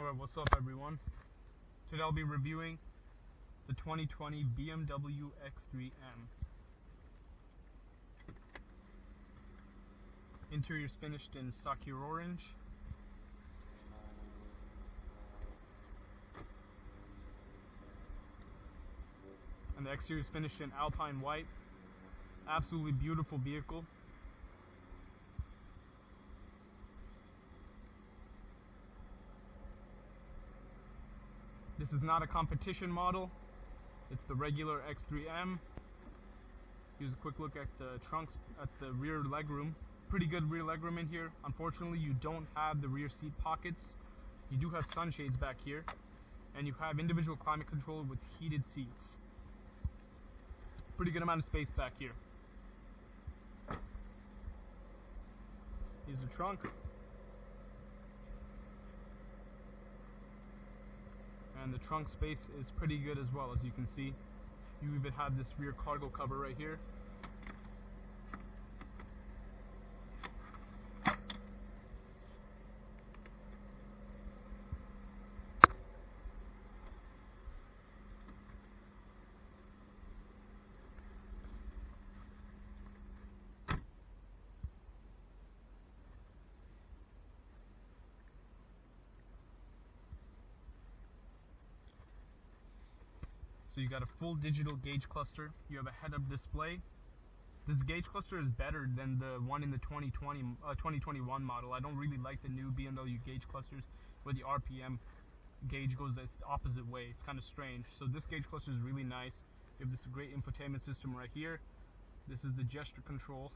Alright, what's up everyone? Today I'll be reviewing the 2020 BMW X3M. Interior is finished in Sakhir orange. And the exterior is finished in Alpine white. Absolutely beautiful vehicle. This is not a competition model. It's the regular X3M. Here's a quick look at the trunks, at the rear legroom. Pretty good rear legroom in here. Unfortunately, you don't have the rear seat pockets. You do have sunshades back here. And you have individual climate control with heated seats. Pretty good amount of space back here. Here's the trunk. And the trunk space is pretty good as well, as you can see. You even have this rear cargo cover right here. So you got a full digital gauge cluster. You have a head-up display. This gauge cluster is better than the one in the 2021 model. I don't really like the new BMW gauge clusters where the RPM gauge goes the opposite way. It's kind of strange. So this gauge cluster is really nice. You have this great infotainment system right here. This is the gesture control.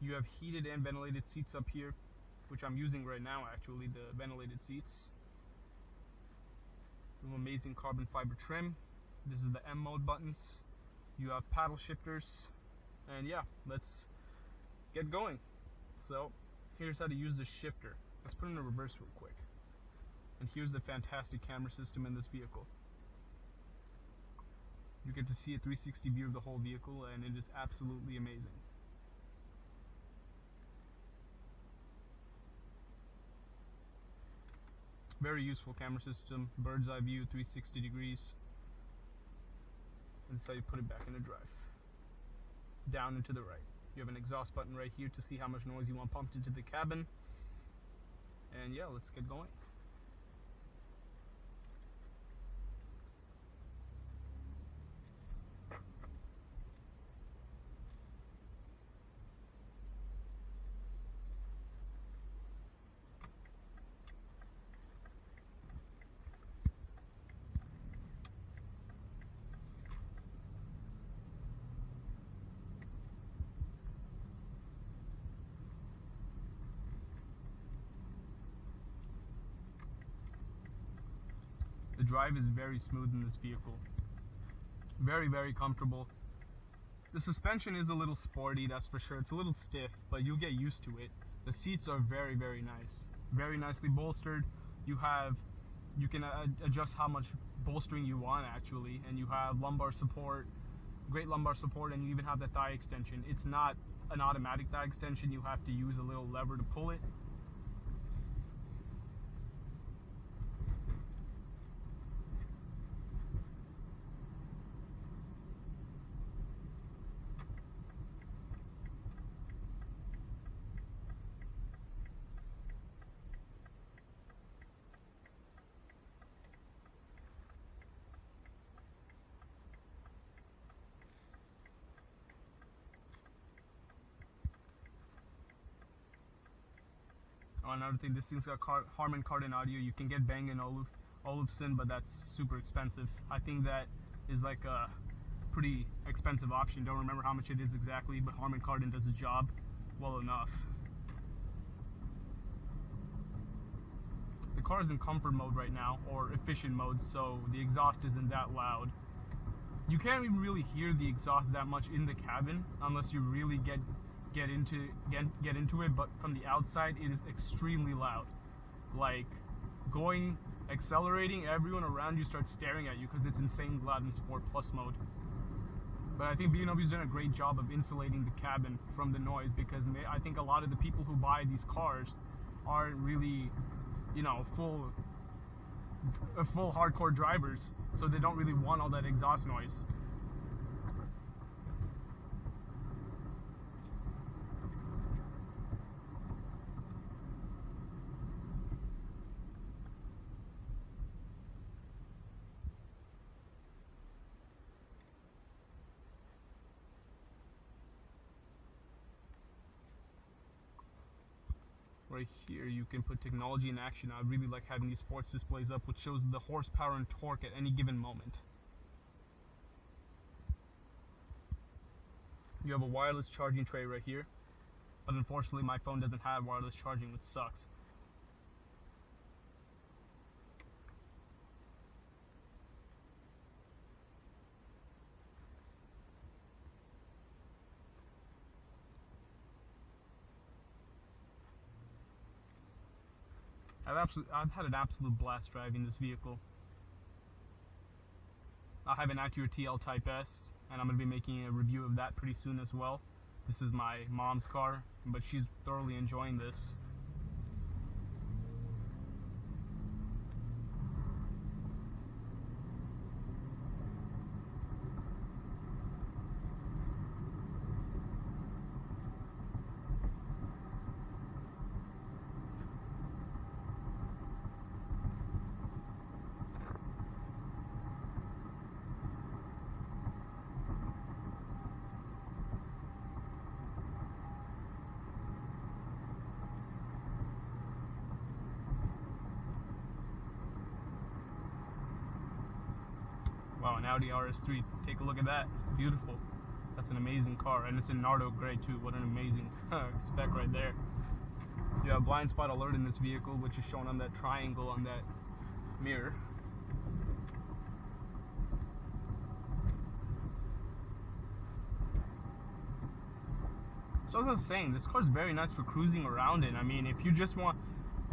You have heated and ventilated seats up here, which I'm using right now actually, the ventilated seats. Amazing carbon fiber trim. This is the M mode buttons. You have paddle shifters. And yeah, let's get going. So here's how to use the shifter. Let's put it in reverse real quick. And here's the fantastic camera system in this vehicle. You get to see a 360 view of the whole vehicle, and it is absolutely amazing. Very useful camera system, bird's eye view, 360 degrees. And so you put it back into drive. Down and to the right. You have an exhaust button right here to see how much noise you want pumped into the cabin. And yeah, let's get going. The drive is very smooth in this vehicle. Very, very comfortable. The suspension is a little sporty, that's for sure. It's a little stiff, but you'll get used to it. The seats are very, very nice. Very nicely bolstered. You can adjust how much bolstering you want actually, and you have lumbar support, great lumbar support, and you even have the thigh extension. It's not an automatic thigh extension. You have to use a little lever to pull it. Another thing, this thing's got Harman Kardon audio. You can get Bang & Olufsen, but that's super expensive. I think that is like a pretty expensive option. Don't remember how much it is exactly, but Harman Kardon does the job well enough. The car is in comfort mode right now, or efficient mode, so the exhaust isn't that loud. You can't even really hear the exhaust that much in the cabin unless you really get into it, but from the outside it is extremely loud. Like accelerating, everyone around you starts staring at you because it's insane loud in Sport Plus mode. But I think BMW's done a great job of insulating the cabin from the noise, because I think a lot of the people who buy these cars aren't really, you know, full hardcore drivers, so they don't really want all that exhaust noise. Right here you can put technology in action. I really like having these sports displays up, which shows the horsepower and torque at any given moment. You have a wireless charging tray right here, but unfortunately my phone doesn't have wireless charging, which sucks. I've had an absolute blast driving this vehicle. I have an Acura TL Type S, and I'm going to be making a review of that pretty soon as well. This is my mom's car, but she's thoroughly enjoying this. Wow, an Audi RS3. Take a look at that. Beautiful. That's an amazing car. And it's in Nardo gray too. What an amazing spec right there. You have blind spot alert in this vehicle, which is shown on that triangle on that mirror. So as I was saying, this car is very nice for cruising around in. I mean, if you just want,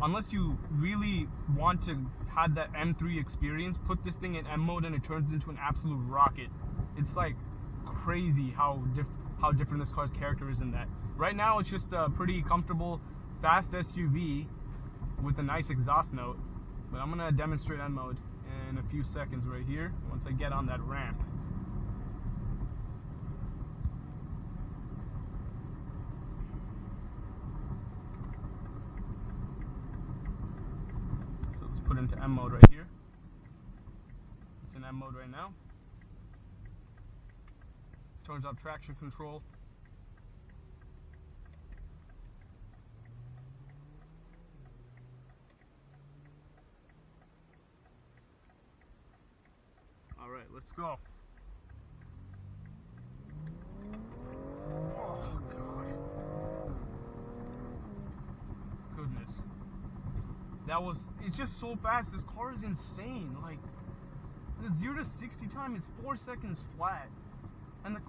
unless you really want to have that M3 experience, put this thing in M mode and it turns into an absolute rocket. It's like crazy how different this car's character is in that. Right now it's just a pretty comfortable, fast SUV with a nice exhaust note. But I'm gonna demonstrate M mode in a few seconds right here, once I get on that ramp. Put into M mode right here. It's in M mode right now. Turns up traction control. Alright, let's go. Oh god. Goodness. It's just so fast. This car is insane. Like, the 0 to 60 time is 4 seconds flat. And the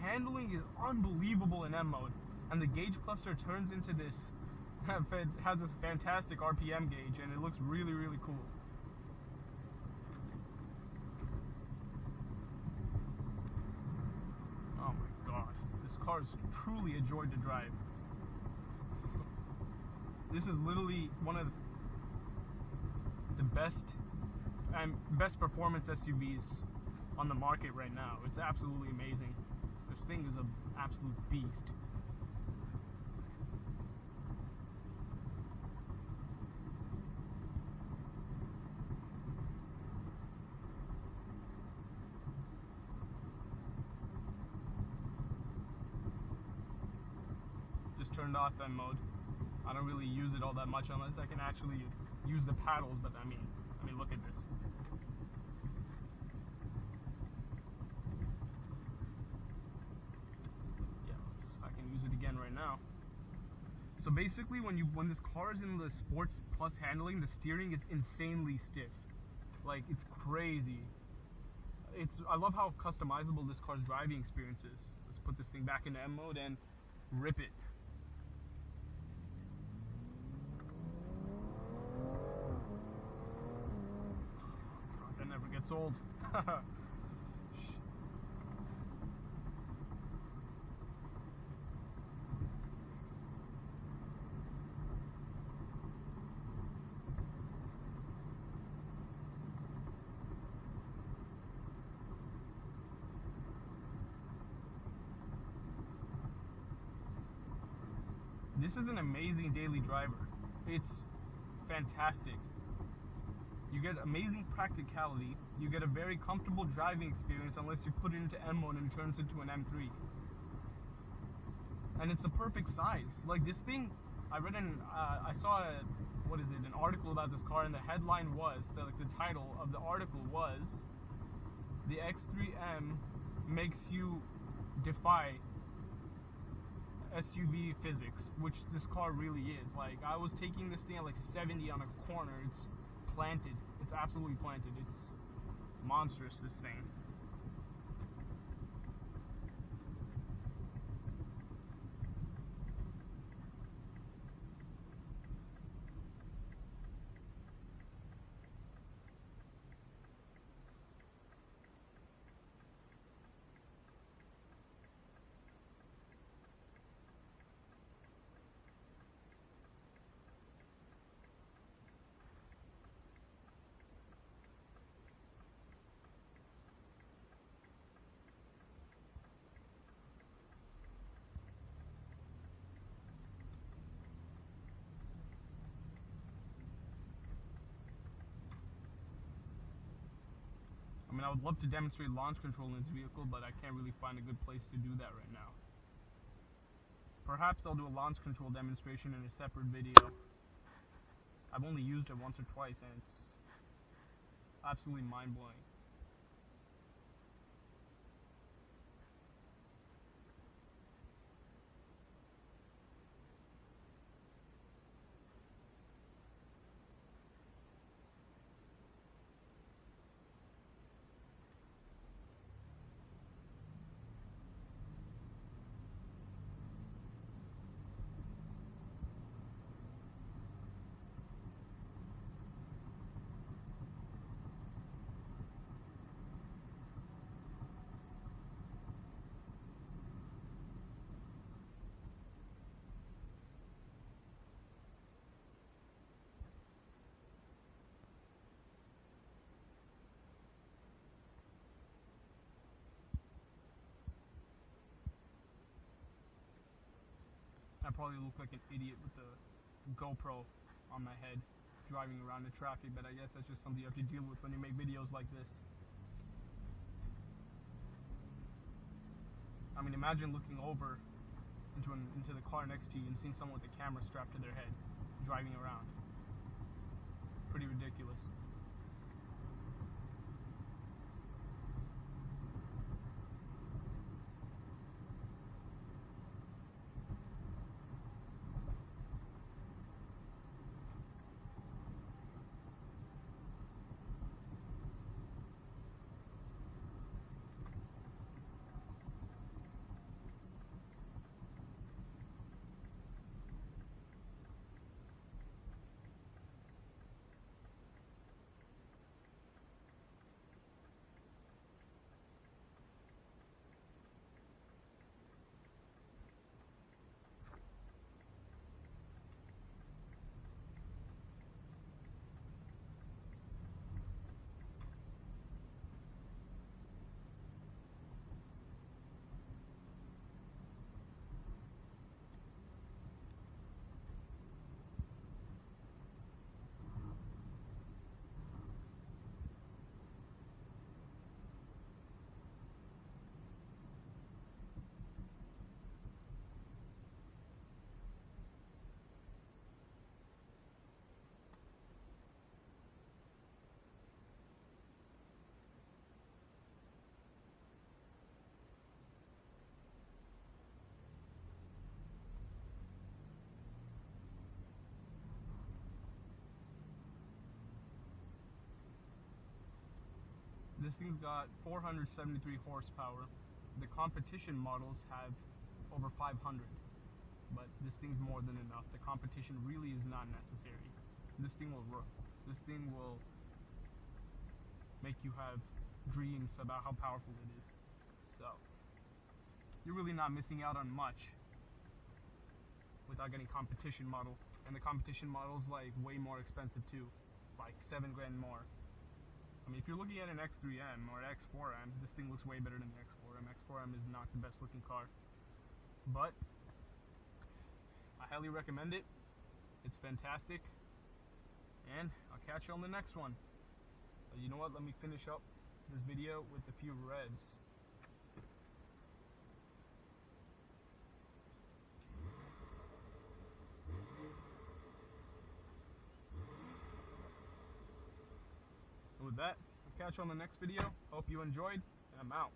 handling is unbelievable in M mode. And the gauge cluster turns into this, has this fantastic RPM gauge, and it looks really, really cool. Oh my god. This car is truly a joy to drive. This is literally one of the best performance SUVs on the market right now. It's absolutely amazing. This thing is an absolute beast. Just turned off M mode. I don't really use it all that much unless I can actually use the paddles, but I mean look at this. Yeah, I can use it again right now. So basically when this car is in the sports plus handling, the steering is insanely stiff. Like, it's crazy. I love how customizable this car's driving experience is. Let's put this thing back into M mode and rip it. That never gets old. This is an amazing daily driver. It's fantastic. You get amazing practicality. You get a very comfortable driving experience unless you put it into M mode and it turns into an M3. And it's the perfect size. Like this thing, I saw an article about this car, and the headline was, the title of the article was, the X3M makes you defy SUV physics, which this car really is. Like, I was taking this thing at like 70 on a corner. It's planted. It's absolutely planted. It's monstrous, this thing. I mean, I would love to demonstrate launch control in this vehicle, but I can't really find a good place to do that right now. Perhaps I'll do a launch control demonstration in a separate video. I've only used it once or twice, and it's absolutely mind-blowing. I probably look like an idiot with the GoPro on my head driving around in traffic, but I guess that's just something you have to deal with when you make videos like this. I mean, imagine looking over into the car next to you and seeing someone with a camera strapped to their head driving around. Pretty ridiculous. This thing's got 473 horsepower. The competition models have over 500, but this thing's more than enough. The competition really is not necessary. This thing will work. This thing will make you have dreams about how powerful it is. So, you're really not missing out on much without getting competition model. And the competition model's like way more expensive too, like 7 grand more. I mean, if you're looking at an X3M or an X4M, this thing looks way better than the X4M. X4M is not the best looking car. But I highly recommend it. It's fantastic. And I'll catch you on the next one. But you know what? Let me finish up this video with a few revs. And with that, I'll catch you on the next video. Hope you enjoyed, and I'm out.